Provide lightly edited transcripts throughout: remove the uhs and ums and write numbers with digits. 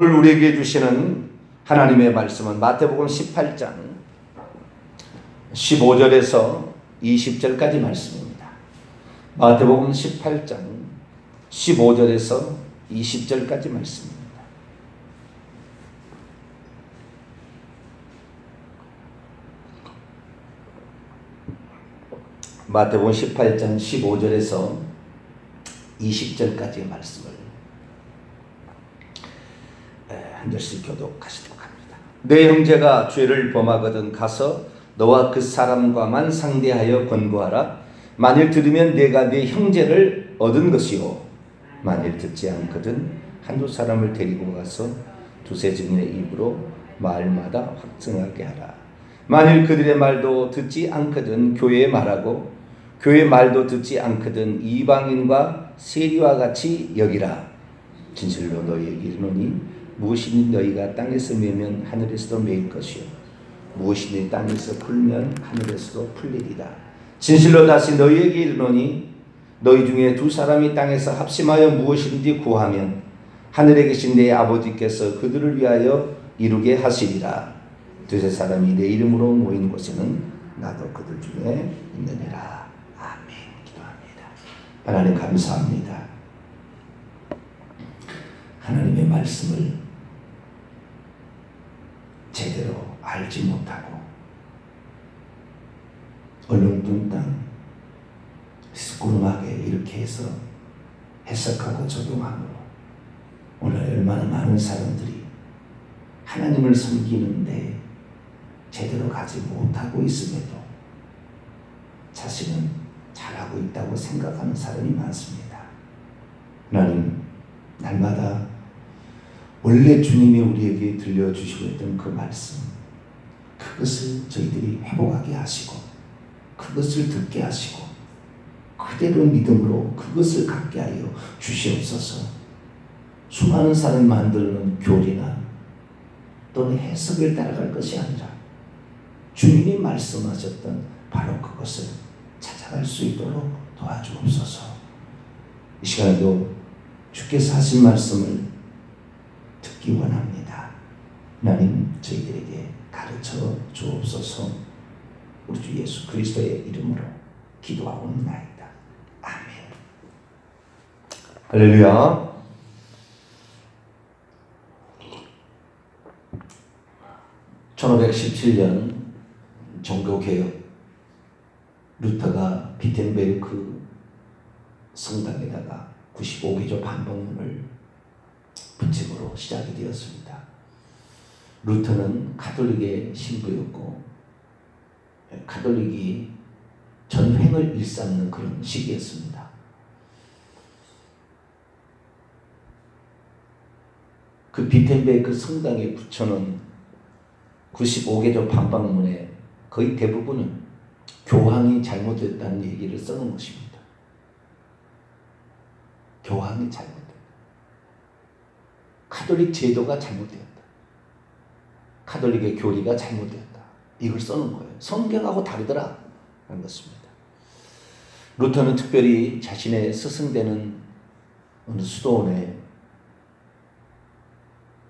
오늘 우리에게 주시는 하나님의 말씀은 마태복음 18장 15절에서 20절까지 말씀입니다. 마태복음 18장 15절에서 20절까지 말씀입니다. 마태복음 18장 15절에서 20절까지의 말씀을 한 절씩 교독하시도록 합니다. 내 형제가 죄를 범하거든 가서 너와 그 사람과만 상대하여 권고하라. 만일 들으면 내가 네 형제를 얻은 것이요, 만일 듣지 않거든 한두 사람을 데리고 가서 두세 증인의 입으로 마을마다 확증하게 하라. 만일 그들의 말도 듣지 않거든 교회에 말하고, 교회 말도 듣지 않거든 이방인과 세리와 같이 여기라. 진실로 너희에게 이르노니 무엇이니 너희가 땅에서 매면 하늘에서도 매일 것이요, 무엇이니 땅에서 풀면 하늘에서도 풀리리라. 진실로 다시 너희에게 이르노니 너희 중에 두 사람이 땅에서 합심하여 무엇인지 구하면 하늘에 계신 내 아버지께서 그들을 위하여 이루게 하시리라. 두세 사람이 내 이름으로 모인 곳에는 나도 그들 중에 있느니라. 아멘. 기도합니다. 하나님 감사합니다. 하나님의 말씀을 제대로 알지 못하고 얼렁뚱땅 시끄러하게 이렇게 해서 해석하고 적용함으로 오늘 얼마나 많은 사람들이 하나님을 섬기는데 제대로 가지 못하고 있음에도 자신은 잘하고 있다고 생각하는 사람이 많습니다. 하나님, 날마다 원래 주님이 우리에게 들려주시고 있던 그 말씀, 그것을 저희들이 회복하게 하시고 그것을 듣게 하시고 그대로 믿음으로 그것을 갖게 하여 주시옵소서. 수많은 사람이 만드는 교리나 또는 해석을 따라갈 것이 아니라 주님이 말씀하셨던 바로 그것을 찾아갈 수 있도록 도와주옵소서. 이 시간에도 주께서 하신 말씀을 듣기 원합니다. 하나님, 저희들에게 가르쳐 주옵소서. 우리 주 예수 그리스도의 이름으로 기도하옵나이다. 아멘. 할렐루야. (1517년) 종교개혁, 루터가 비텐베르크 성당에다가 95개조 반복문을 붙임으로 시작이 되었습니다. 루터는 가톨릭의 신부였고 가톨릭이 전횡을 일삼는 그런 시기였습니다. 그 비텐베르크 성당에 붙여놓은 95개조 반박문의 거의 대부분은 교황이 잘못했다는 얘기를 써놓은 것입니다. 교황이 잘못됐다. 카톨릭 제도가 잘못되었다. 카톨릭의 교리가 잘못되었다. 이걸 써놓은 거예요. 성경하고 다르더라 라는 것입니다. 루터는 특별히 자신의 스승되는 어느 수도원의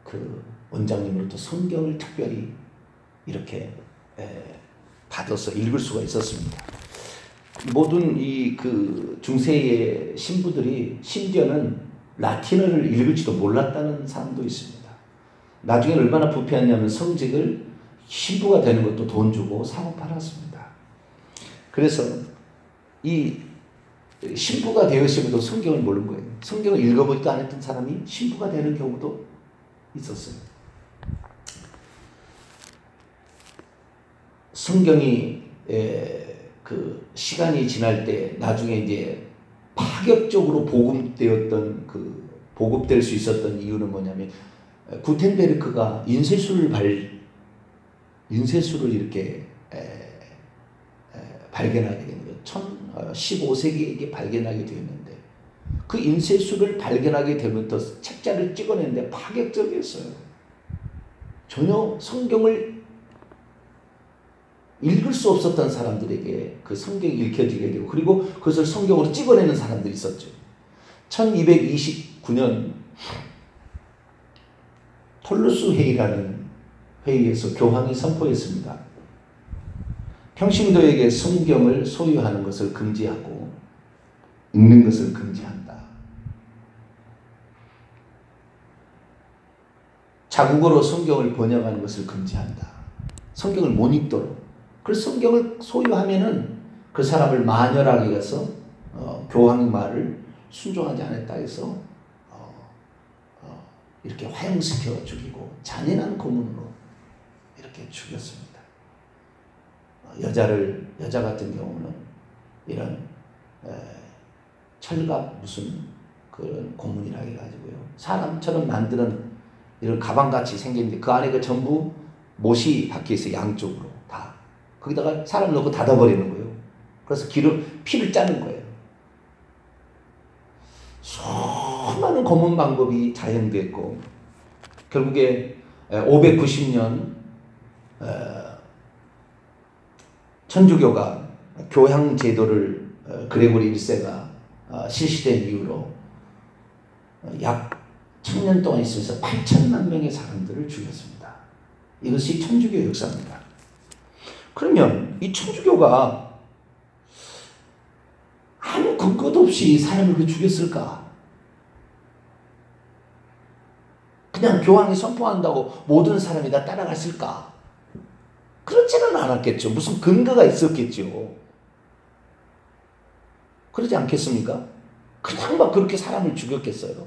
그 원장님으로부터 성경을 특별히 이렇게 받아서 읽을 수가 있었습니다. 모든 이 그 중세의 신부들이 심지어는 라틴어를 읽을지도 몰랐다는 사람도 있습니다. 나중에 얼마나 부패했냐면 성직을 신부가 되는 것도 돈 주고 사고 팔았습니다. 그래서 이 신부가 되었음에도 성경을 모르는 거예요. 성경을 읽어보지도 않았던 사람이 신부가 되는 경우도 있었어요. 성경이 그 시간이 지날 때 나중에 이제 파격적으로 보급될 수 있었던 이유는 뭐냐면 구텐베르크가 인쇄술을 이렇게 발견하게 된 거예요. 15세기에 발견하게 되었는데 그 인쇄술을 발견하게 되면서 책자를 찍어냈는데 파격적이었어요. 전혀 성경을 읽을 수 없었던 사람들에게 그 성경이 읽혀지게 되고, 그리고 그것을 성경으로 찍어내는 사람들이 있었죠. 1229년 톨루스 회의라는 회의에서 교황이 선포했습니다. 평신도에게 성경을 소유하는 것을 금지하고 읽는 것을 금지한다. 자국어로 성경을 번역하는 것을 금지한다. 성경을 못 읽도록. 그래서 성경을 소유하면은 그 사람을 만열하게 해서 교황의 말을 순종하지 않았다 해서 이렇게 화형시켜 죽이고 잔인한 고문으로 이렇게 죽였습니다. 여자 같은 경우는 이런 철갑 무슨 그런 고문이라 해가지고요. 사람처럼 만드는 이런 가방같이 생겼는데 그 안에 그 전부 못이 박혀 있어요. 양쪽으로 다. 거기다가 사람 넣고 닫아버리는 거예요. 그래서 피를 짜는 거예요. 수많은 고문 방법이 자행됐고 결국에 590년 천주교가 교향 제도를 그레고리 1세가 실시된 이후로 약 1000년 동안 있으면서 8천만 명의 사람들을 죽였습니다. 이것이 천주교 역사입니다. 그러면 이 천주교가 아무 근거도 없이 사람을 죽였을까? 그냥 교황이 선포한다고 모든 사람이 다 따라갔을까? 그렇지는 않았겠죠. 무슨 근거가 있었겠죠. 그러지 않겠습니까? 그냥 막 그렇게 사람을 죽였겠어요.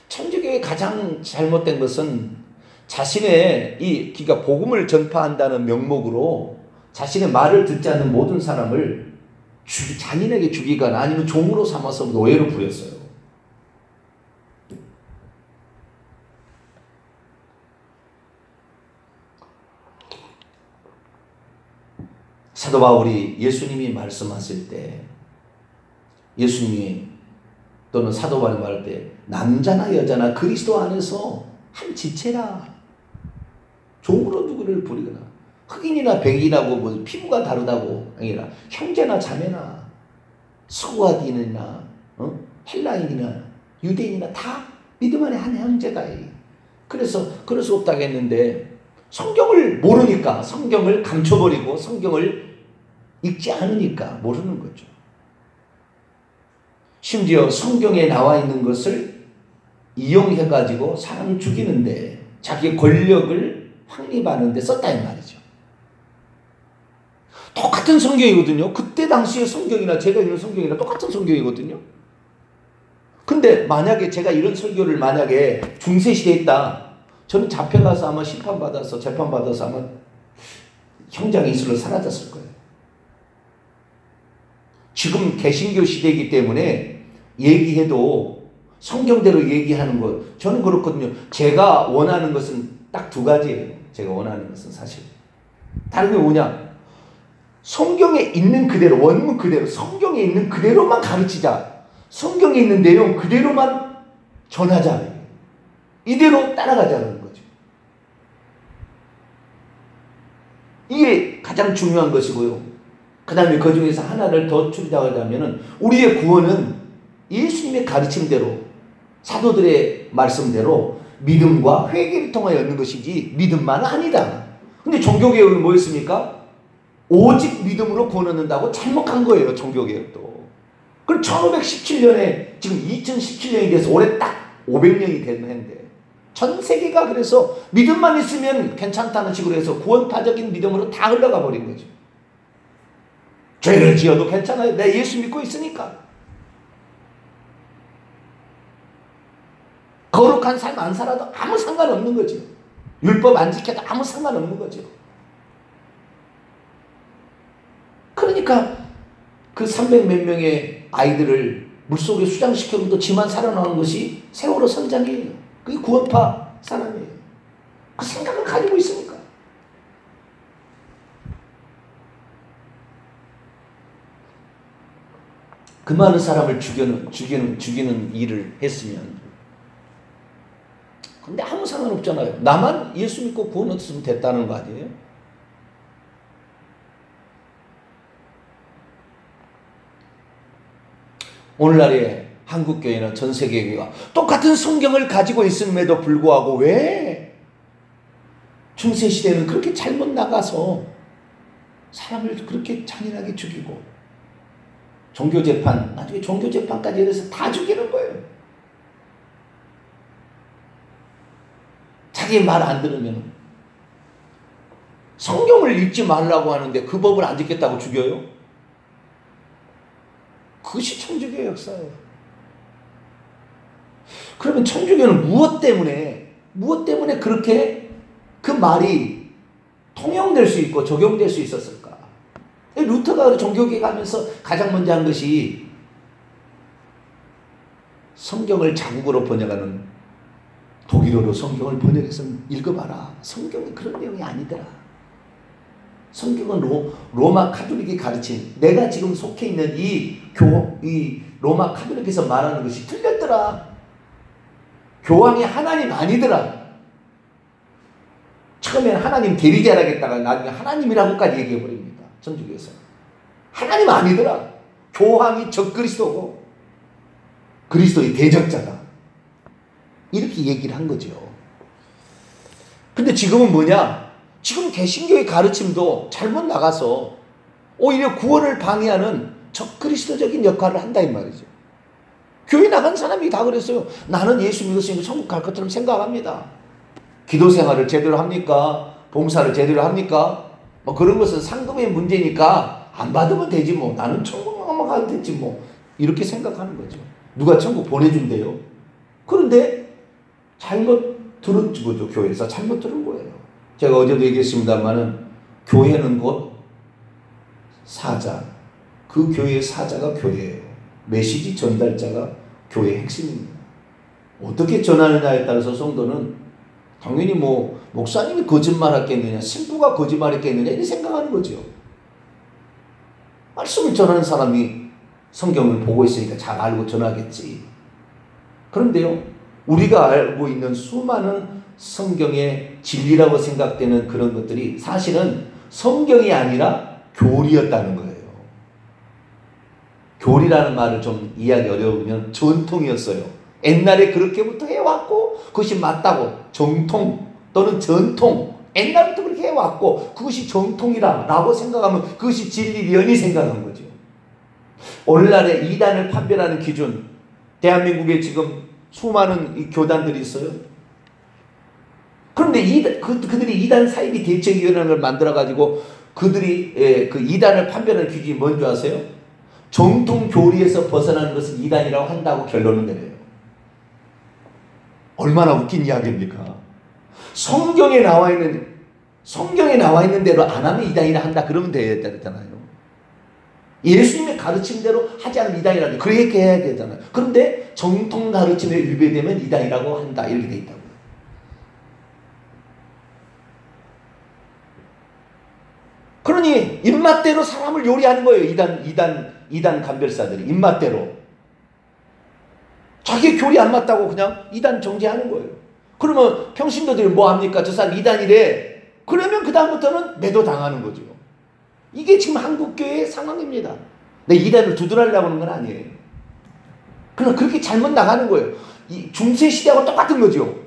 천주교의 가장 잘못된 것은 자신의 그러니까 복음을 전파한다는 명목으로 자신의 말을 듣지 않는 모든 사람을 잔인하게 죽이거나 아니면 종으로 삼아서 노예로 부렸어요. 사도 바울이 예수님이 말씀하실 때 예수님이 또는 사도 바울이 말할 때 남자나 여자나 그리스도 안에서 한 지체라. 종으로 누구를 부리거나 흑인이나 백인하고 뭐 피부가 다르다고 아니라 형제나 자매나 스구아딘이나 헬라인이나 유대인이나 다 믿음 안에 한 형제다. 그래서 그럴 수 없다고 했는데 성경을 모르니까 성경을 감춰버리고 성경을 읽지 않으니까 모르는 거죠. 심지어 성경에 나와 있는 것을 이용해가지고 사람을 죽이는데 자기의 권력을 확립하는 데 썼다 이 말이죠. 똑같은 성경이거든요. 그때 당시의 성경이나 제가 읽는 성경이나 똑같은 성경이거든요. 근데 만약에 제가 이런 설교를 만약에 중세시대에 했다. 저는 잡혀가서 아마 심판받아서 재판받아서 아마 형장에 이슬로 사라졌을 거예요. 지금 개신교 시대이기 때문에 얘기해도 성경대로 얘기하는 것 저는 그렇거든요. 제가 원하는 것은 딱 두 가지예요. 제가 원하는 것은 사실 다른 게 뭐냐, 성경에 있는 그대로 원문 그대로 성경에 있는 그대로만 가르치자. 성경에 있는 내용 그대로만 전하자. 이대로 따라가자는 거죠. 이게 가장 중요한 것이고요. 그 다음에 그 중에서 하나를 더 추리자면 우리의 구원은 예수님의 가르침대로 사도들의 말씀대로 믿음과 회개를 통하여 얻는 것이지 믿음만은 아니다. 근데 종교개혁은 뭐였습니까? 오직 믿음으로 구원 얻는다고 잘못한 거예요. 종교개혁도. 그럼 1517년에 지금 2017년이 돼서 올해 딱 500년이 됐는데 전 세계가 그래서 믿음만 있으면 괜찮다는 식으로 해서 구원파적인 믿음으로 다 흘러가 버린 거죠. 죄를 지어도 괜찮아요. 내 예수 믿고 있으니까. 거룩한 삶 안 살아도 아무 상관없는 거죠. 율법 안 지켜도 아무 상관없는 거죠. 그러니까 그 300몇 명의 아이들을 물속에 수장시켜도 지만 살아나오는 것이 세월호 선장이에요. 그게 구원파 사람이에요. 그 생각을 가지고 있으니까. 그 많은 사람을 죽이는 일을 했으면 근데 아무 상관없잖아요. 나만 예수 믿고 구원 얻었으면 됐다는 거 아니에요? 오늘날에 한국교회나 전 세계교회가 똑같은 성경을 가지고 있음에도 불구하고 왜 중세시대는 그렇게 잘못 나가서 사람을 그렇게 잔인하게 죽이고 종교재판, 나중에 종교재판까지 해서 다 죽이는 거예요. 자기 말 안 들으면 성경을 읽지 말라고 하는데 그 법을 안 지켰다고 죽여요? 그것이 천주교의 역사예요. 그러면 천주교는 무엇 때문에 그렇게 그 말이 통용될 수 있고 적용될 수 있었을까? 루터가 종교개혁 하면서 가장 먼저 한 것이 성경을 자국어로 번역하는 독일어로 성경을 번역해서 읽어봐라. 성경이 그런 내용이 아니더라. 성경은 로마 카톨릭이 가르친 내가 지금 속해 있는 이 로마 카톨릭에서 말하는 것이 틀렸더라. 교황이 하나님 아니더라. 처음에는 하나님 대리자라겠다가 나중에 하나님이라고까지 얘기해버립니다. 천주교에서. 하나님 아니더라. 교황이 적그리스도고 그리스도의 대적자다. 이렇게 얘기를 한 거죠. 근데 지금은 뭐냐? 지금 개신교의 가르침도 잘못 나가서 오히려 구원을 방해하는 적그리스도적인 역할을 한다 이 말이죠. 교회 나간 사람이 다 그랬어요. 나는 예수 믿었으니까 천국 갈 것처럼 생각합니다. 기도 생활을 제대로 합니까? 봉사를 제대로 합니까? 뭐 그런 것은 상급의 문제니까 안 받으면 되지 뭐. 나는 천국만 가면 됐지 뭐. 이렇게 생각하는 거죠. 누가 천국 보내준대요. 그런데 잘못 들은 거죠. 교회에서 잘못 들은 거예요. 제가 어제도 얘기했습니다만은 교회는 곧 사자. 그 교회의 사자가 교회예요. 메시지 전달자가 교회의 핵심입니다. 어떻게 전하느냐에 따라서 성도는 당연히 뭐 목사님이 거짓말했겠느냐, 신부가 거짓말했겠느냐 이렇게 생각하는 거죠. 말씀을 전하는 사람이 성경을 보고 있으니까 잘 알고 전하겠지. 그런데요, 우리가 알고 있는 수많은 성경의 진리라고 생각되는 그런 것들이 사실은 성경이 아니라 교리였다는 거예요. 교리라는 말을 좀 이해하기 어려우면 전통이었어요. 옛날에 그렇게부터 해왔고 그것이 맞다고 정통 또는 전통 옛날부터 그렇게 해왔고 그것이 정통이다 라고 생각하면 그것이 진리련이 생각한 거죠. 오늘날의 이단을 판별하는 기준, 대한민국에 지금 수많은 이 교단들이 있어요. 그런데 그들이 이단 사이비 대책위원회라는 걸 만들어가지고 그들이 그 이단을 판별하는 기준이 뭔지 아세요? 정통 교리에서 벗어나는 것은 이단이라고 한다고 결론을 내려요. 얼마나 웃긴 이야기입니까? 성경에 나와 있는 대로 안 하면 이단이라 한다 그러면 되잖아요. 예수님의 가르침대로 하지 않으면 이단이라도 그렇게 해야 되잖아요. 그런데 정통 가르침에 위배되면 이단이라고 한다 이렇게 돼 있다고요. 그러니 입맛대로 사람을 요리하는 거예요. 이단 간별사들이 입맛대로. 자기 교리 안 맞다고 그냥 이단 정죄하는 거예요. 그러면 평신도들이 뭐 합니까? 저 사람 이단이래. 그러면 그 다음부터는 매도 당하는 거죠. 이게 지금 한국교회의 상황입니다. 내 이단을 두드러려고 하는 건 아니에요. 그러나 그렇게 잘못 나가는 거예요. 이 중세시대하고 똑같은 거죠.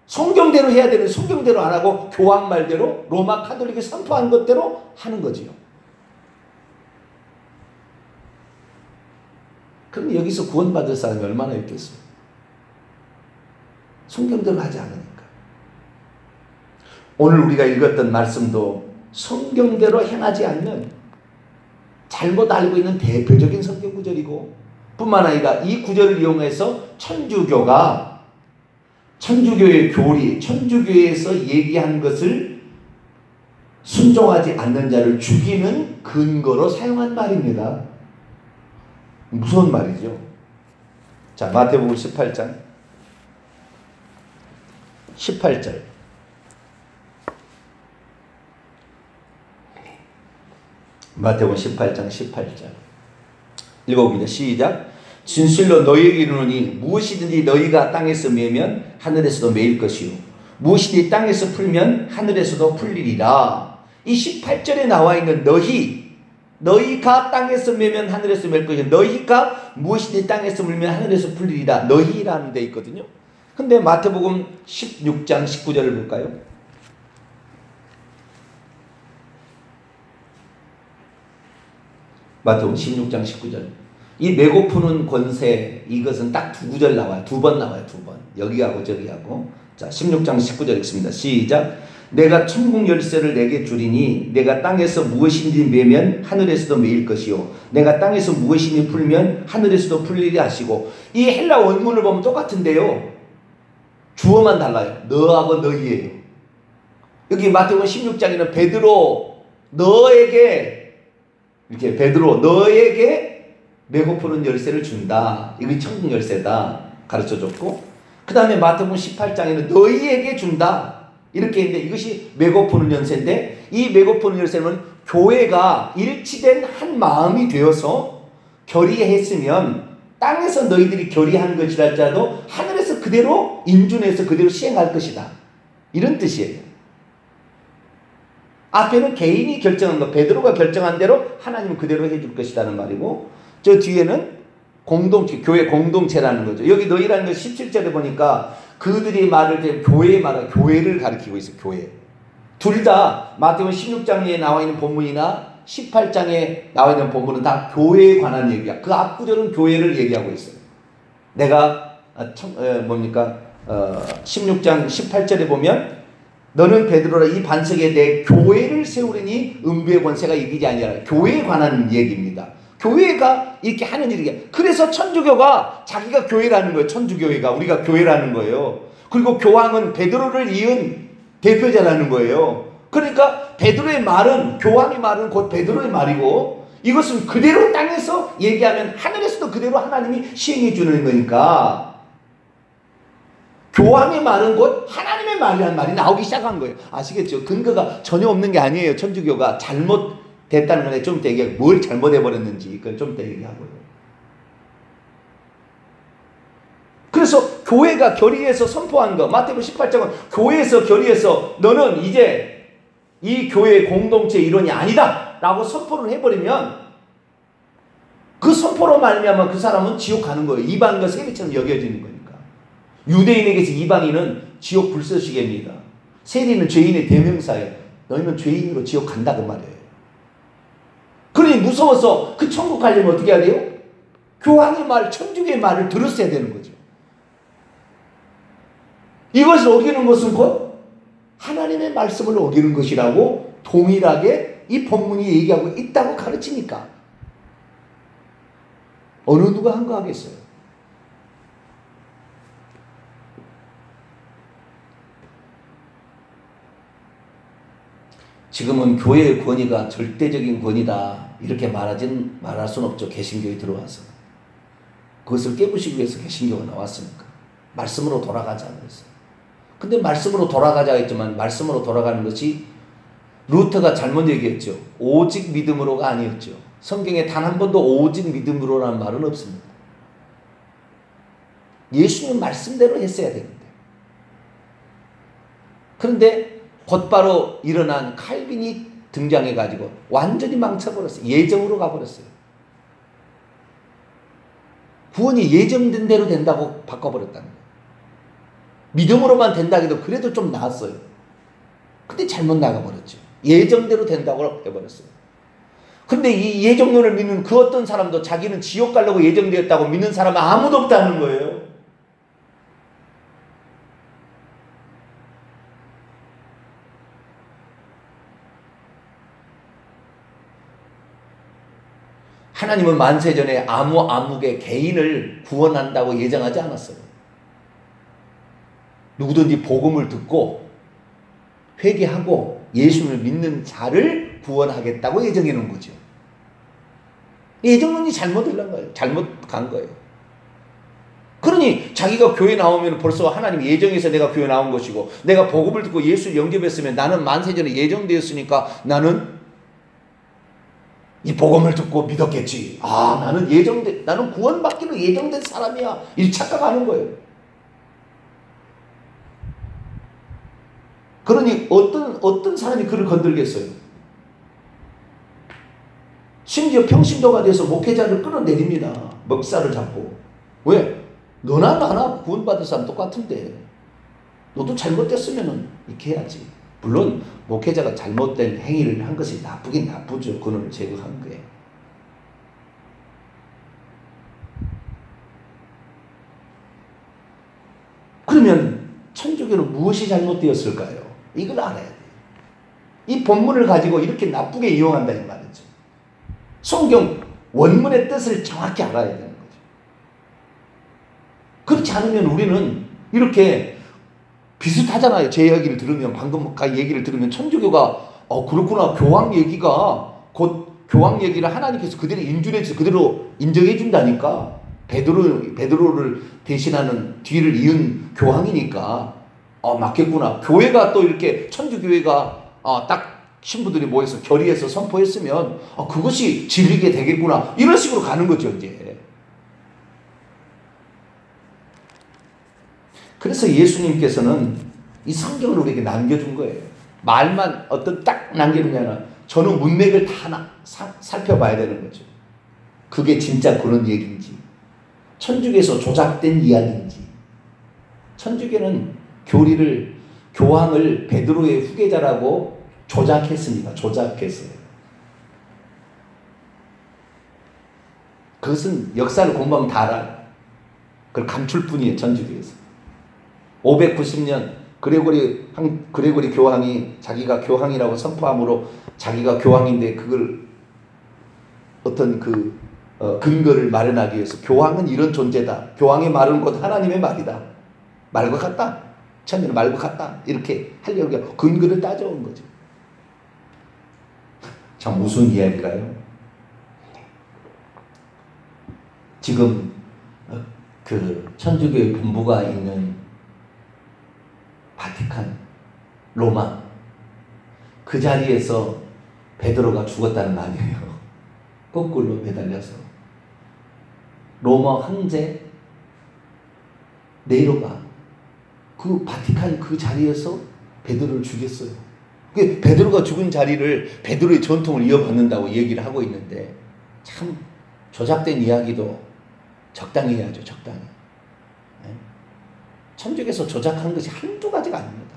성경대로 해야 되는 성경대로 안 하고 교황 말대로 로마 카톨릭이 선포한 것대로 하는 거지요. 그럼 여기서 구원받을 사람이 얼마나 있겠어요? 성경대로 하지 않으니까. 오늘 우리가 읽었던 말씀도 성경대로 행하지 않는 잘못 알고 있는 대표적인 성경 구절이고 뿐만 아니라 이 구절을 이용해서 천주교의 교리, 천주교에서 얘기한 것을 순종하지 않는 자를 죽이는 근거로 사용한 말입니다. 무서운 말이죠. 자, 마태복음 18장 18절. 마태복음 18장 18절. 읽어봅니다. 시작. 진실로 너희에게 이르노니 무엇이든지 너희가 땅에서 매면 하늘에서도 매일 것이요 무엇이든지 땅에서 풀면 하늘에서도 풀리리라. 이 18절에 나와 있는 너희, 너희가 땅에서 매면 하늘에서 맬 것이요 너희가 무엇이든지 땅에서 물면 하늘에서 풀리리라. 너희라는 데 있거든요. 근데 마태복음 16장 19절을 볼까요? 마태복음 16장 19절. 이 메고 푸는 권세, 이것은 딱 두 구절 나와요. 두 번 나와요. 두 번. 여기하고 저기하고. 자, 16장 19절 읽습니다. 시작. 내가 천국 열쇠를 내게 주리니 내가 땅에서 무엇인지 매면 하늘에서도 매일 것이요 내가 땅에서 무엇인지 풀면 하늘에서도 풀리리 하시고. 이 헬라 원문을 보면 똑같은데요. 주어만 달라요. 너하고 너희예요. 여기 마태복음 16장에는 베드로 너에게 이렇게 베드로 너에게 메고 푸는 열쇠를 준다. 이게 천국 열쇠다. 가르쳐줬고 그 다음에 마태복음 18장에는 너희에게 준다. 이렇게 했는데 이것이 메고 푸는 열쇠인데 이 메고 푸는 열쇠는 교회가 일치된 한 마음이 되어서 결의했으면 땅에서 너희들이 결의한 것이랄지라도 하늘에서 그대로 인준해서 그대로 시행할 것이다. 이런 뜻이에요. 앞에는 개인이 결정한 것, 베드로가 결정한 대로 하나님은 그대로 해줄 것이라는 말이고 저 뒤에는 공동체, 교회 공동체라는 거죠. 여기 너희라는 거 17절에 보니까 그들이 말을 때 교회의 말을 교회를 가리키고 있어요. 교회. 둘 다 마태복음 16장에 나와 있는 본문이나 18장에 나와 있는 본문은 다 교회에 관한 얘기야. 그 앞구절은 교회를 얘기하고 있어요. 내가 16장 18절에 보면 너는 베드로라 이 반석에 내 교회를 세우리니 음부의 권세가 이기지 아니하라. 교회에 관한 얘기입니다. 교회가 이렇게 하는 일이야. 그래서 천주교가 자기가 교회라는 거예요. 천주교회가 우리가 교회라는 거예요. 그리고 교황은 베드로를 이은 대표자라는 거예요. 그러니까 베드로의 말은 교황의 말은 곧 베드로의 말이고 이것은 그대로 땅에서 얘기하면 하늘에서도 그대로 하나님이 시행해 주는 거니까 교황의 말은 곧 하나님의 말이라는 말이 나오기 시작한 거예요. 아시겠죠? 근거가 전혀 없는 게 아니에요. 천주교가 잘못됐다는 건데 좀 더 얘기하고 뭘 잘못해버렸는지 그건 좀 더 얘기하고요. 그래서 교회가 결의해서 선포한 거 마태복음 18장은 교회에서 결의해서 너는 이제 이 교회의 공동체 일원이 아니다 라고 선포를 해버리면 그 선포로 말미암아 그 사람은 지옥 가는 거예요. 이방인과 세리처럼 여겨지는 거니까. 유대인에게서 이방인은 지옥 불쏘시개입니다. 세리는 죄인의 대명사예요. 너희는 죄인으로 지옥 간다 그 말이에요. 그러니 무서워서 그 천국 가려면 어떻게 해야 돼요? 교황의 말, 천주교의 말을 들었어야 되는 거죠. 이것을 어기는 것은 곧 하나님의 말씀을 어기는 것이라고 동일하게 이 본문이 얘기하고 있다고 가르치니까 어느 누가 한 거 하겠어요? 지금은 교회의 권위가 절대적인 권위다 이렇게 말할 수는 없죠. 개신교에 들어와서 그것을 깨부시기 위해서 개신교가 나왔으니까 말씀으로 돌아가자 그랬어요. 근데 말씀으로 돌아가자 했지만 말씀으로 돌아가는 것이 루터가 잘못 얘기했죠. 오직 믿음으로가 아니었죠. 성경에 단 한 번도 오직 믿음으로라는 말은 없습니다. 예수님 말씀대로 했어야 되는데 그런데 곧바로 일어난 칼빈이 등장해가지고 완전히 망쳐버렸어요. 예정으로 가버렸어요. 구원이 예정된 대로 된다고 바꿔버렸다는 거예요. 믿음으로만 된다 해도 그래도 좀 나았어요. 근데 잘못 나가버렸죠. 예정대로 된다고 해버렸어요. 근데 이 예정론을 믿는 그 어떤 사람도 자기는 지옥 가려고 예정되었다고 믿는 사람은 아무도 없다는 거예요. 하나님은 만세전에 아무개 개인을 구원한다고 예정하지 않았어요. 누구든지 복음을 듣고 회개하고 예수를 믿는 자를 구원하겠다고 예정해 놓은 거죠. 예정론이 잘못 간 거예요. 그러니 자기가 교회 나오면 벌써 하나님 예정에서 내가 교회 나온 것이고 내가 복음을 듣고 예수를 영접했으면 나는 만세전에 예정되었으니까 나는 이 복음을 듣고 믿었겠지. 나는 구원받기로 예정된 사람이야. 이 착각하는 거예요. 그러니 어떤 사람이 그를 건들겠어요? 심지어 평신도가 돼서 목회자를 끌어내립니다. 먹살을 잡고. 왜? 너나 나나 구원받은 사람 똑같은데 너도 잘못됐으면 이렇게 해야지. 물론 목회자가 잘못된 행위를 한 것이 나쁘긴 나쁘죠. 그놈을 제거한 거예요. 그러면 천주교는 무엇이 잘못되었을까요? 이걸 알아야 돼요. 이 본문을 가지고 이렇게 나쁘게 이용한다 이 말이죠. 성경 원문의 뜻을 정확히 알아야 되는 거죠. 그렇지 않으면 우리는 이렇게 비슷하잖아요. 제 이야기를 들으면, 방금 얘기를 들으면 천주교가 그렇구나, 교황 얘기가 곧 교황 얘기를 하나님께서 그대로 인준해서 그대로 인정해 준다니까. 베드로를 대신하는 뒤를 이은 교황이니까 맞겠구나. 교회가 또 이렇게 천주교회가 딱 신부들이 모여서 결의해서 선포했으면 그것이 진리게 되겠구나. 이런 식으로 가는 거죠 이제. 그래서 예수님께서는 이 성경을 우리에게 남겨준 거예요. 말만 딱 남기는 게 아니라 전후 문맥을 다 살펴봐야 되는 거죠. 그게 진짜 그런 얘기인지, 천주교에서 조작된 이야기인지. 천주교는 교황을 베드로의 후계자라고 조작했습니다. 조작했어요. 그것은 역사를 공부하면 다 알아요. 그걸 감출 뿐이에요. 천주교에서 590년 그레고리 교황이 자기가 교황이라고 선포함으로 자기가 교황인데 그걸 어떤 근거를 마련하기 위해서 교황은 이런 존재다. 교황의 말은 곧 하나님의 말이다. 말과 같다. 천주는 말과 같다. 이렇게 하려고 근거를 따져온 거죠. 참 무슨 이야기일까요? 지금 그 천주교의 본부가 있는 바티칸, 로마, 그 자리에서 베드로가 죽었다는 거 아니에요. 거꾸로 매달려서 로마 황제 네로가 그 바티칸 그 자리에서 베드로를 죽였어요. 베드로가 죽은 자리를 베드로의 전통을 이어받는다고 얘기를 하고 있는데 참 조작된 이야기도 적당히 해야죠. 적당히. 천주교에서 조작한 것이 한두 가지가 아닙니다.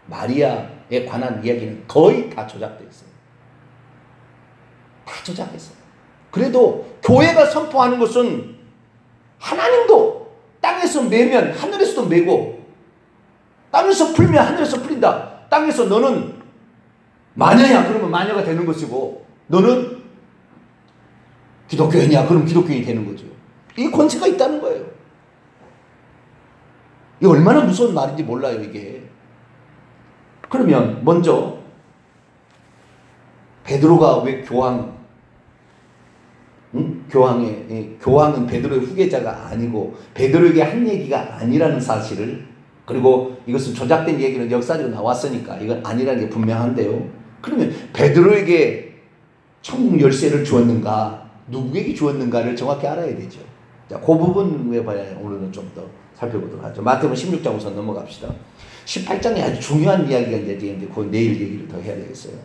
마리아에 관한 이야기는 거의 다 조작되어 있어요. 다 조작했어요. 그래도 교회가 선포하는 것은 하나님도 땅에서 매면 하늘에서도 매고, 땅에서 풀면 하늘에서 풀린다. 땅에서 너는 마녀야 그러면 마녀가 되는 것이고, 너는 기독교인이야 그러면 기독교인이 되는 거죠. 이 권세가 있다는 거예요. 이게 얼마나 무서운 말인지 몰라요 이게. 그러면 먼저 베드로가 왜 교황은 베드로의 후계자가 아니고 베드로에게 한 얘기가 아니라는 사실을, 그리고 이것은 조작된 얘기는 역사적으로 나왔으니까 이건 아니라는 게 분명한데요. 그러면 베드로에게 천국 열쇠를 주었는가, 누구에게 주었는가를 정확히 알아야 되죠. 자, 그 부분에 봐야 오늘은 좀 더 살펴보도록 하죠. 마태복음 16장 우선 넘어갑시다. 18장에 아주 중요한 이야기가 이제 되는데 그 내일 얘기를 더 해야 되겠어요.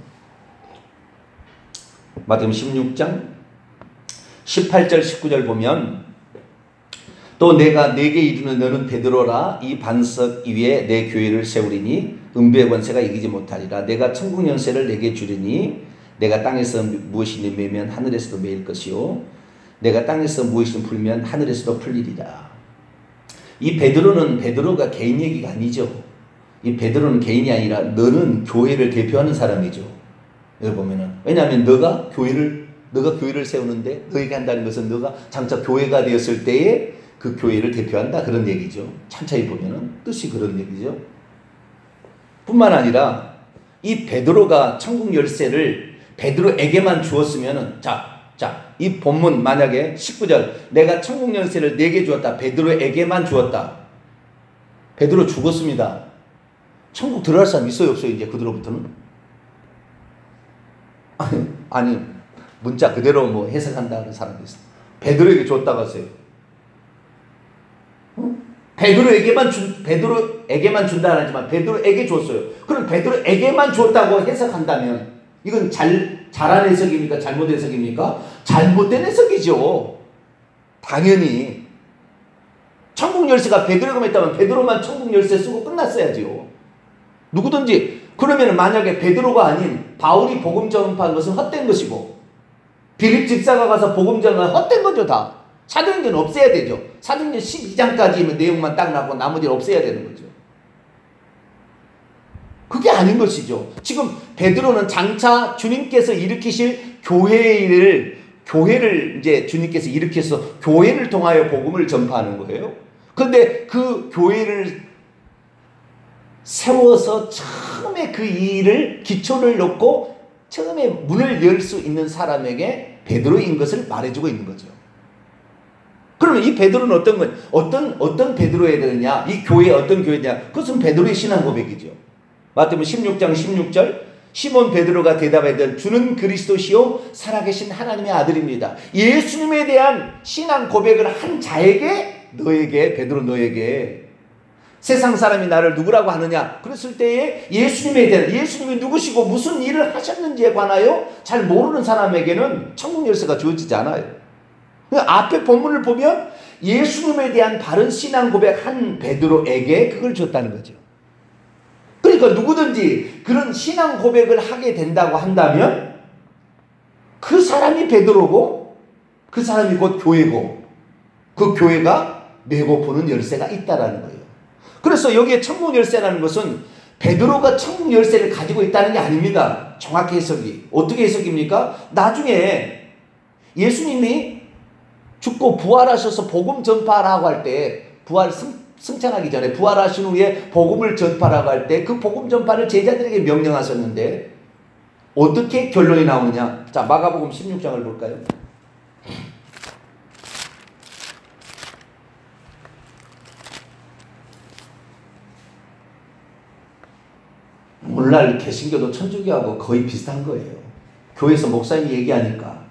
마태복음 16장 18절 19절 보면, 또 내가 네게 이르는 너는 베드로라, 이 반석 위에 내 교회를 세우리니 음부의 권세가 이기지 못하리라. 내가 천국 열쇠를 네게 주리니 내가 땅에서 무엇이니 매면 하늘에서도 매일 것이요 내가 땅에서 무엇이니 풀면 하늘에서도 풀리리라. 이 베드로가 개인 얘기가 아니죠. 이 베드로는 개인이 아니라 너는 교회를 대표하는 사람이죠. 여기 보면은, 왜냐하면 너가 교회를 세우는데 너에게 한다는 것은 너가 장차 교회가 되었을 때에 그 교회를 대표한다 그런 얘기죠. 찬차히 보면은 뜻이 그런 얘기죠. 뿐만 아니라 이 베드로가 천국 열쇠를 베드로에게만 주었으면은 이 본문 만약에 19절 내가 천국 열쇠를 네게 주었다. 베드로에게만 주었다. 베드로 죽었습니다. 천국 들어갈 사람 있어요 없어요? 이제 그대로부터는? 아니 문자 그대로 뭐 해석한다는 사람도 있어요. 베드로에게 줬다고 하세요. 베드로에게만 준다는 하지만 베드로에게 줬어요. 그럼 베드로에게만 줬다고 해석한다면 이건 잘한 해석입니까? 잘못 해석입니까? 잘못된 해석이죠. 당연히. 천국 열쇠가 베드로가 있다면 베드로만 천국 열쇠 쓰고 끝났어야죠. 누구든지. 그러면 만약에 베드로가 아닌 바울이 복음 전파한 것은 헛된 것이고, 빌립 집사가 가서 복음 전파한 헛된 거죠. 다. 사도행전 없애야 되죠. 사도행전 12장까지면 내용만 딱 나고 나머지는 없애야 되는 거죠. 그게 아닌 것이죠. 지금 베드로는 장차 주님께서 일으키실 교회를 이제 주님께서 일으켜서 교회를 통하여 복음을 전파하는 거예요. 그런데 그 교회를 세워서 처음에 그 일을 기초를 놓고 처음에 문을 열 수 있는 사람에게 베드로인 것을 말해주고 있는 거죠. 그러면 이 베드로는 어떤 베드로여야 되느냐? 이 교회 어떤 교회냐? 그것은 베드로의 신앙 고백이죠. 마태복음 16장 16절, 시몬 베드로가 대답하되 주는 그리스도시요 살아계신 하나님의 아들입니다. 예수님에 대한 신앙 고백을 한 자에게, 너에게, 베드로 너에게 세상 사람이 나를 누구라고 하느냐? 그랬을 때에 예수님에 대한, 예수님이 누구시고 무슨 일을 하셨는지에 관하여 잘 모르는 사람에게는 천국 열쇠가 주어지지 않아요. 앞에 본문을 보면 예수님에 대한 바른 신앙 고백 한 베드로에게 그걸 줬다는 거죠. 그러니까 누구든지 그런 신앙 고백을 하게 된다고 한다면 그 사람이 베드로고 그 사람이 곧 교회고 그 교회가 메고 푸는 열쇠가 있다라는 거예요. 그래서 여기에 천국 열쇠라는 것은 베드로가 천국 열쇠를 가지고 있다는 게 아닙니다. 정확히 해석이. 어떻게 해석입니까? 나중에 예수님이 죽고 부활하셔서 복음 전파라고 할 때, 승천하기 전에 부활하신 후에 복음을 전파라고 할 때 그 복음 전파를 제자들에게 명령하셨는데 어떻게 결론이 나오느냐? 자, 마가복음 16장을 볼까요? 오늘날 개신교도 천주교하고 거의 비슷한 거예요. 교회에서 목사님이 얘기하니까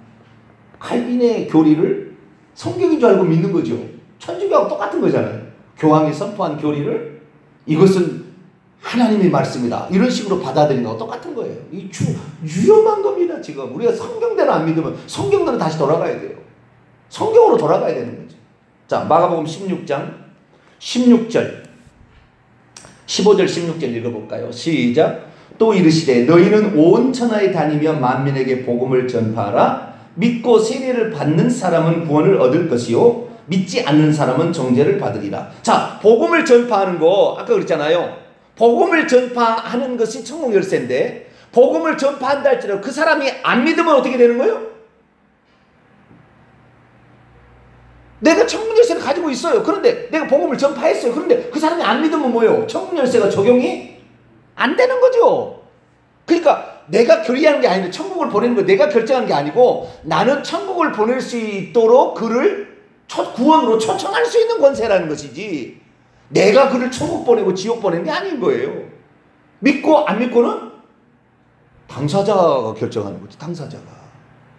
칼빈의 교리를 성경인 줄 알고 믿는 거죠. 천주교하고 똑같은 거잖아요. 교황이 선포한 교리를 이것은 하나님의 말씀이다, 이런 식으로 받아들이는 거와 똑같은 거예요. 이 위험한 겁니다. 지금 우리가 성경대로 안 믿으면 성경대로 다시 돌아가야 돼요. 성경으로 돌아가야 되는 거죠. 자, 마가복음 16장 16절 15절 16절 읽어볼까요? 시작. 또 이르시되 너희는 온 천하에 다니며 만민에게 복음을 전파하라. 믿고 세례를 받는 사람은 구원을 얻을 것이요 믿지 않는 사람은 정죄를 받으리라. 자, 복음을 전파하는 거 아까 그랬잖아요. 복음을 전파하는 것이 천국 열쇠인데 복음을 전파한다 할지라도 그 사람이 안 믿으면 어떻게 되는 거예요? 내가 천국 열쇠를 가지고 있어요. 그런데 내가 복음을 전파했어요. 그런데 그 사람이 안 믿으면 뭐예요? 천국 열쇠가 적용이 안 되는 거죠. 그러니까 내가 결의하는 게 아니라 천국을 보내는 거 내가 결정한 게 아니고 나는 천국을 보낼 수 있도록 그를 구원으로 초청할 수 있는 권세라는 것이지 내가 그를 천국 보내고 지옥 보내는 게 아닌 거예요. 믿고 안 믿고는 당사자가 결정하는 거지. 당사자가.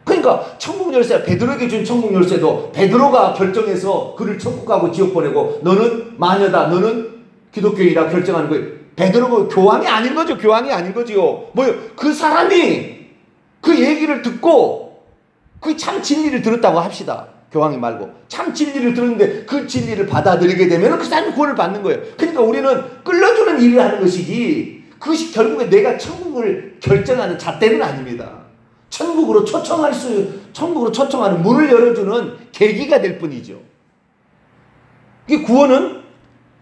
그러니까 천국 열쇠, 베드로에게 준 천국 열쇠도 베드로가 결정해서 그를 천국 가고 지옥 보내고 너는 마녀다, 너는 기독교인이라 결정하는 거예요. 베드로가 교황이 아닌 거죠. 교황이 아닌 거지요. 뭐요? 그 사람이 그 얘기를 듣고 그 참 진리를 들었다고 합시다. 교황이 말고 참 진리를 들었는데 그 진리를 받아들이게 되면 그 사람이 구원을 받는 거예요. 그러니까 우리는 끌어주는 일을 하는 것이지 그것이 결국에 내가 천국을 결정하는 잣대는 아닙니다. 천국으로 초청하는 문을 열어주는 계기가 될 뿐이죠. 이 구원은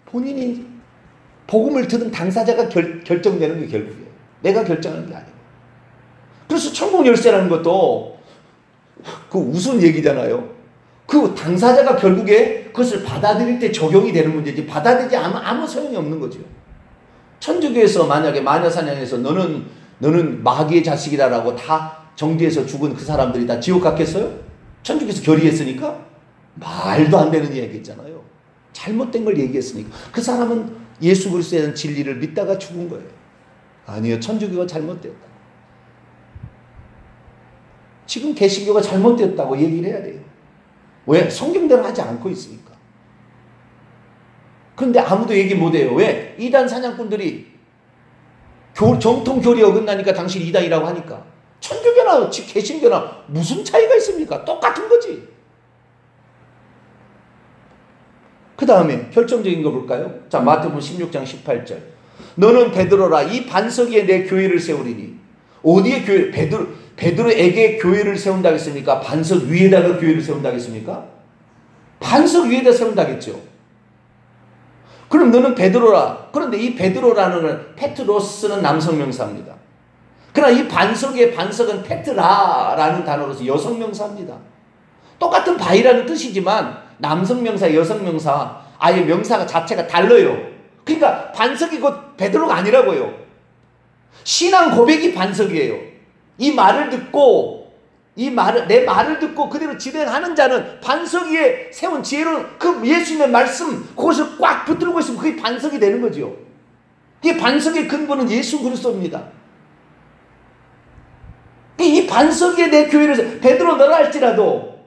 본인이 복음을 들은 당사자가 결정되는 게 결국이에요. 내가 결정하는 게 아니에요. 그래서 천국 열쇠라는 것도 그 우스운 얘기잖아요. 그 당사자가 결국에 그것을 받아들일 때 적용이 되는 문제지 받아들이지 않으면 아무 소용이 없는 거죠. 천주교에서 만약에 마녀사냥에서 너는 마귀의 자식이다라고 다 정죄해서 죽은 그 사람들이 다 지옥 갔겠어요? 천주교에서 결의했으니까? 말도 안 되는 얘기했잖아요. 잘못된 걸 얘기했으니까. 그 사람은 예수 그리스도에 대한 진리를 믿다가 죽은 거예요. 아니요, 천주교가 잘못됐다. 지금 개신교가 잘못됐다고 얘기를 해야 돼요. 왜? 성경대로 하지 않고 있으니까. 그런데 아무도 얘기 못해요. 왜? 이단 사냥꾼들이 정통 교리 어긋나니까 당신 이단이라고 하니까. 천주교나 개신교나 무슨 차이가 있습니까? 똑같은 거지. 그 다음에 결정적인 거 볼까요? 자, 마태복음 16장 18절. 너는 베드로라, 이 반석 위에 내 교회를 세우리니. 어디에 교회? 베드로에게 교회를 세운다 했습니까? 반석 위에다가 교회를 세운다 했습니까? 반석 위에다 세운다겠죠. 그럼 너는 베드로라. 그런데 이 베드로라는 건 페트로스는 남성명사입니다. 그러나 이 반석의 반석은 페트라라는 단어로서 여성명사입니다. 똑같은 바위라는 뜻이지만 남성명사, 여성명사 아예 명사가 자체가 달라요. 그러니까 반석이 곧 베드로가 아니라고요. 신앙 고백이 반석이에요. 이 말을 듣고 내 말을 듣고 그대로 진행하는 자는 반석 위에 세운 지혜로운 그 예수님의 말씀 그것을 꽉 붙들고 있으면 그게 반석이 되는 거죠. 이 반석의 근본은 예수 그리스도입니다. 이 반석 위에 내 교회를 베드로 너라 할지라도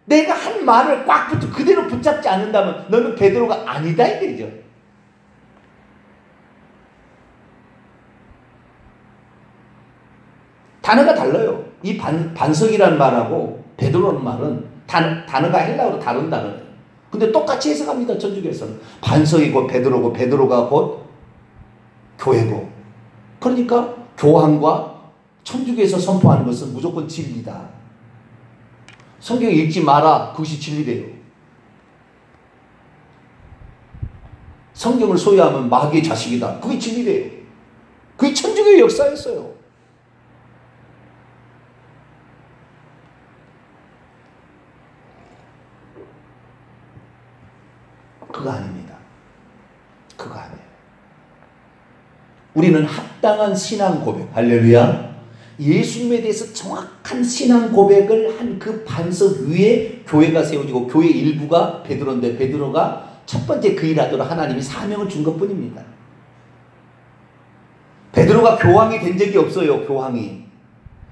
내가 한 말을 꽉 그대로 붙잡지 않는다면 너는 베드로가 아니다 이 얘기죠. 단어가 달라요. 이 반석이라는 말하고 베드로라는 말은 단어가 헬라어로 다른 단어예요. 근데 똑같이 해석합니다. 천주교에서는. 반석이 곧 베드로고 베드로가 곧 교회고. 그러니까 교황과 천주교에서 선포하는 것은 무조건 진리다. 성경 읽지 마라. 그것이 진리래요. 성경을 소유하면 마귀의 자식이다. 그게 진리래요. 그게 천주교의 역사였어요. 그거 아닙니다. 그거 아니에요. 우리는 합당한 신앙 고백, 할렐루야. 예수님에 대해서 정확한 신앙 고백을 한 그 반석 위에 교회가 세워지고 교회 일부가 베드로인데 베드로가 첫 번째 그 일하도록 하나님이 사명을 준 것뿐입니다. 베드로가 교황이 된 적이 없어요. 교황이.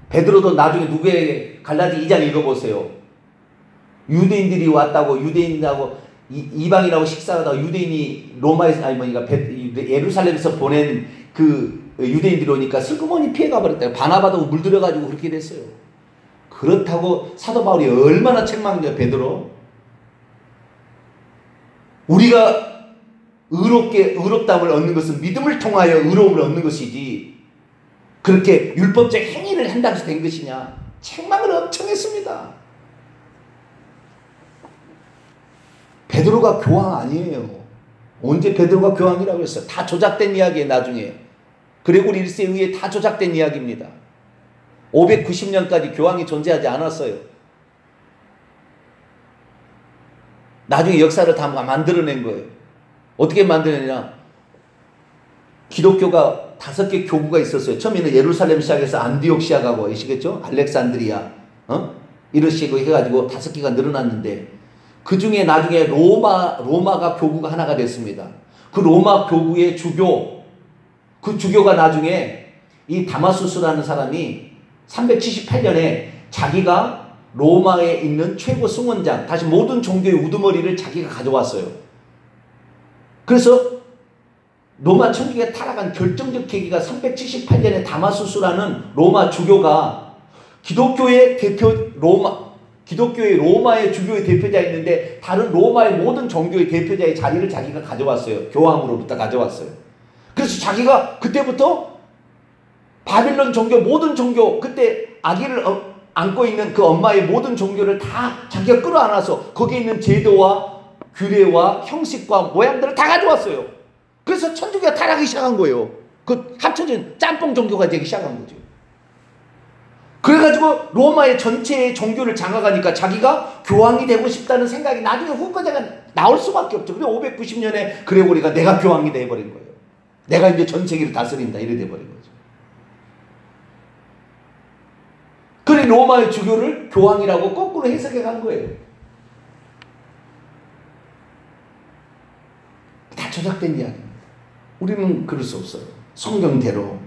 베드로도 나중에 누구에게 갈라디 2장 읽어보세요. 유대인들이 왔다고 유대인하고 이방인하고 식사하다가 유대인이 로마에서 예루살렘에서 보낸 그 유대인들이 오니까 슬그머니 피해가 버렸다. 바나바도 물들여가지고 그렇게 됐어요. 그렇다고 사도 바울이 얼마나 책망이냐 베드로. 우리가 의롭다함을 얻는 것은 믿음을 통하여 의로움을 얻는 것이지 그렇게 율법적 행위를 한다고 해서 된 것이냐. 책망을 엄청 했습니다. 베드로가 교황 아니에요. 언제 베드로가 교황이라고 했어요? 다 조작된 이야기예요. 나중에. 그레고리 1세에 의해 다 조작된 이야기입니다. 590년까지 교황이 존재하지 않았어요. 나중에 역사를 다 만들어낸 거예요. 어떻게 만들어내냐. 기독교가 5개 교구가 있었어요. 처음에는 예루살렘 시작해서 안디옥 시작하고 아시겠죠? 알렉산드리아 이러시고 해가지고 5개가 늘어났는데 그 중에 나중에 로마가 교구가 하나가 됐습니다. 그 로마 교구의 주교, 그 주교가 나중에 이 다마수스라는 사람이 378년에 자기가 로마에 있는 최고 승원장, 다시 모든 종교의 우두머리를 자기가 가져왔어요. 그래서 로마 천주교가 타락한 결정적 계기가 378년에 다마수스라는 로마 주교가 기독교의 로마의 주교의 대표자 있는데 다른 로마의 모든 종교의 대표자의 자리를 자기가 가져왔어요. 교황으로부터 가져왔어요. 그래서 자기가 그때부터 바빌론 종교 모든 종교 그때 아기를 안고 있는 그 엄마의 모든 종교를 다 자기가 끌어안아서 거기에 있는 제도와 규례와 형식과 모양들을 다 가져왔어요. 그래서 천주교가 타락하기 시작한 거예요. 그 합쳐진 짬뽕 종교가 되기 시작한 거죠. 그래가지고 로마의 전체의 종교를 장악하니까 자기가 교황이 되고 싶다는 생각이 나중에 후보자가 나올 수밖에 없죠. 그래서 590년에 그레고리가 내가 교황이 돼버린 거예요. 내가 이제 전 세계를 다스린다 이래 돼버린 거죠. 그래 로마의 주교를 교황이라고 거꾸로 해석해 간 거예요. 다 조작된 이야기입니다. 우리는 그럴 수 없어요. 성경대로.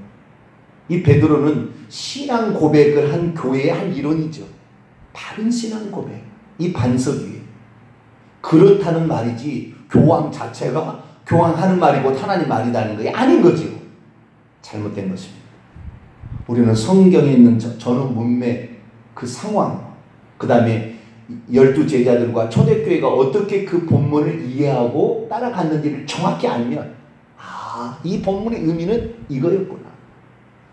이 베드로는 신앙 고백을 한 교회의 한 일원이죠. 바른 신앙 고백. 이 반석 위에. 그렇다는 말이지 교황 자체가 교황하는 말이고 하나님 말이라는 게 아닌 거죠. 잘못된 것입니다. 우리는 성경에 있는 전후 문맥, 그 상황, 그 다음에 12제자들과 초대교회가 어떻게 그 본문을 이해하고 따라갔는지를 정확히 알면 이 본문의 의미는 이거였구나.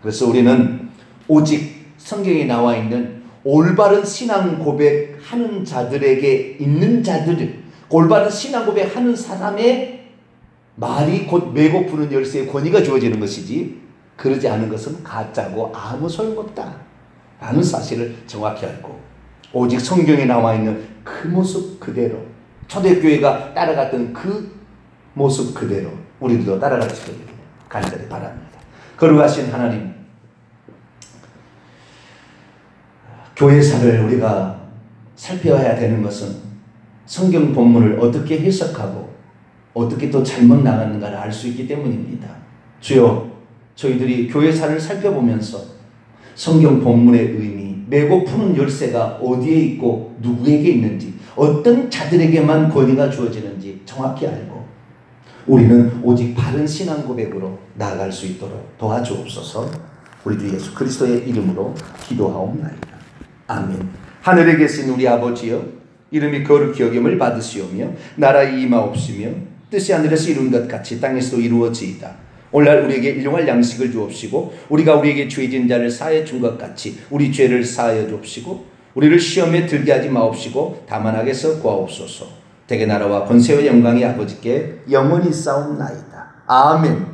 그래서 우리는 오직 성경에 나와 있는 올바른 신앙 고백하는 자들에게 있는 자들을, 올바른 신앙 고백하는 사람의 말이 곧 메고 푸는 열쇠의 권위가 주어지는 것이지, 그러지 않은 것은 가짜고 아무 소용없다 라는 사실을 정확히 알고, 오직 성경에 나와 있는 그 모습 그대로, 초대교회가 따라갔던 그 모습 그대로 우리도 따라갈 수 있기를 간절히 바랍니다. 거룩하신 하나님, 교회사를 우리가 살펴야 되는 것은 성경 본문을 어떻게 해석하고 어떻게 또 잘못 나가는가를 알 수 있기 때문입니다. 주여, 저희들이 교회사를 살펴보면서 성경 본문의 의미, 메고 푸는 열쇠가 어디에 있고 누구에게 있는지, 어떤 자들에게만 권위가 주어지는지 정확히 알고 우리는 오직 바른 신앙 고백으로 나아갈 수 있도록 도와주옵소서. 우리 주 예수 그리스도의 이름으로 기도하옵나이다. 아멘. 하늘에 계신 우리 아버지여, 이름이 거룩히 여김을 받으시오며 나라의 임하옵시며 뜻이 하늘에서 이룬 것 같이 땅에서도 이루어지이다. 오늘날 우리에게 일용할 양식을 주옵시고 우리가 우리에게 죄진 자를 사하여 준 것 같이 우리 죄를 사하여 주옵시고 우리를 시험에 들게 하지 마옵시고 다만 악에서 구하옵소서. 대개 나라와 권세와 영광이 아버지께 영원히 싸움나이다. 아멘.